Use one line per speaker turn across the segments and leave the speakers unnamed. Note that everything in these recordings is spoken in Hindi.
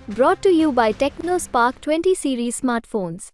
Brought to you by TechnoSpark 20 series smartphones.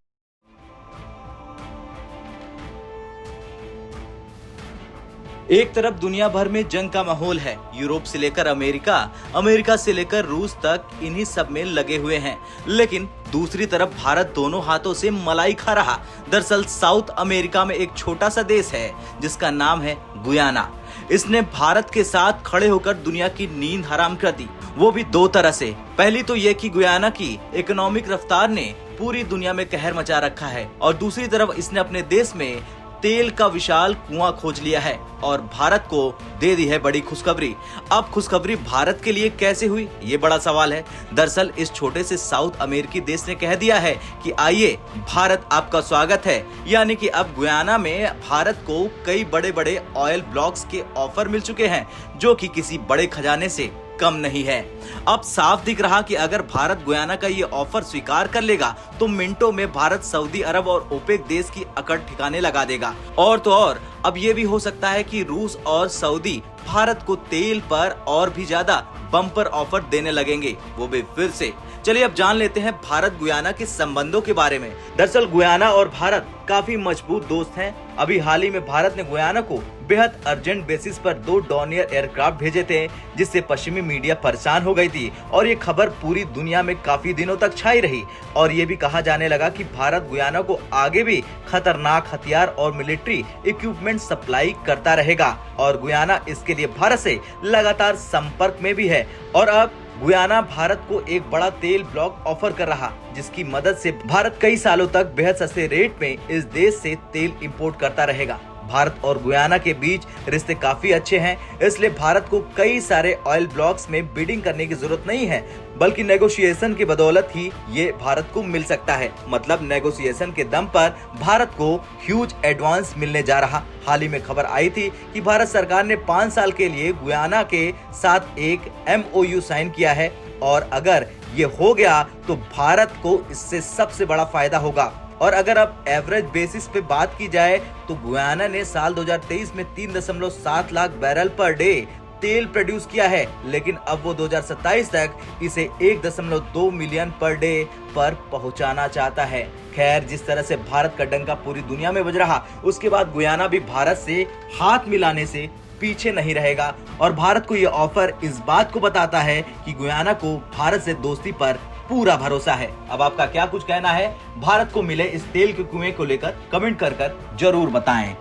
एक तरफ दुनिया भर में जंग का माहौल है। यूरोप से लेकर अमेरिका, अमेरिका से लेकर रूस तक इन्हीं सब में लगे हुए हैं। लेकिन दूसरी तरफ भारत दोनों हाथों से मलाई खा रहा। दरअसल साउथ अमेरिका में एक छोटा सा देश है जिसका नाम है गुयाना। इसने भारत के साथ खड़े होकर दुनिया की नींद हराम कर दी, वो भी दो तरह से। पहली तो ये कि गुयाना की इकोनॉमिक रफ्तार ने पूरी दुनिया में कहर मचा रखा है, और दूसरी तरफ इसने अपने देश में तेल का विशाल कुआं खोज लिया है और भारत को दे दी है बड़ी खुशखबरी। अब खुशखबरी भारत के लिए कैसे हुई, ये बड़ा सवाल है। दरअसल इस छोटे से साउथ अमेरिकी देश ने कह दिया है कि आइए, भारत आपका स्वागत है। यानी कि अब गुयाना में भारत को कई बड़े बड़े ऑयल ब्लॉक्स के ऑफर मिल चुके हैं, जो कि किसी बड़े खजाने से कम नहीं है। अब साफ दिख रहा कि अगर भारत गुयाना का ये ऑफर स्वीकार कर लेगा तो मिनटों में भारत सऊदी अरब और ओपेक देश की अकड़ ठिकाने लगा देगा। और तो और अब ये भी हो सकता है कि रूस और सऊदी भारत को तेल पर और भी ज्यादा बम्पर ऑफर देने लगेंगे, वो भी फिर से। चलिए अब जान लेते हैं भारत गुयाना के संबंधों के बारे में। दरअसल गुयाना और भारत काफी मजबूत दोस्त हैं। अभी हाल ही में भारत ने गुयाना को बेहद अर्जेंट बेसिस पर 2 डॉनियर एयरक्राफ्ट भेजे थे, जिससे पश्चिमी मीडिया परेशान हो गई थी और ये खबर पूरी दुनिया में काफी दिनों तक छाई रही। और ये भी कहा जाने लगा कि भारत गुयाना को आगे भी खतरनाक हथियार और मिलिट्री इक्विपमेंट सप्लाई करता रहेगा, और गुयाना इसके लिए भारत से लगातार संपर्क में भी है। और अब गुयाना भारत को एक बड़ा तेल ब्लॉक ऑफर कर रहा, जिसकी मदद से भारत कई सालों तक बेहद सस्ते रेट में इस देश से तेल इंपोर्ट करता रहेगा। भारत और गुयाना के बीच रिश्ते काफी अच्छे हैं, इसलिए भारत को कई सारे ऑयल ब्लॉक्स में बिडिंग करने की जरूरत नहीं है, बल्कि नेगोशिएशन की बदौलत ही ये भारत को मिल सकता है। मतलब नेगोशिएशन के दम पर भारत को ह्यूज एडवांस मिलने जा रहा। हाल ही में खबर आई थी कि भारत सरकार ने 5 साल के लिए गुयाना के साथ एक MOU साइन किया है, और अगर ये हो गया तो भारत को इससे सबसे बड़ा फायदा होगा। और अगर अब एवरेज बेसिस पे बात की जाए तो गुयाना ने साल 2023 में 3.7 लाख बैरल पर डे तेल प्रोड्यूस किया है, लेकिन अब वो 2027 तक इसे 1.2 मिलियन पर डे पर पहुंचाना चाहता है। खैर, जिस तरह से भारत का डंका पूरी दुनिया में बज रहा, उसके बाद गुयाना भी भारत से हाथ मिलाने से पीछे नहीं रहेगा। और भारत को ये ऑफर इस बात को बताता है कि गुयाना को भारत से दोस्ती पर पूरा भरोसा है। अब आपका क्या कुछ कहना है भारत को मिले इस तेल के कुएं को लेकर, कमेंट कर जरूर बताएं।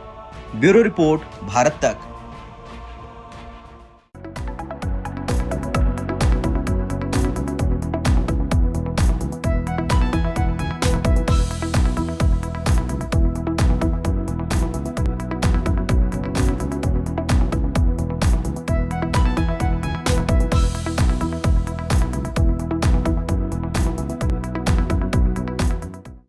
ब्यूरो रिपोर्ट, भारत तक।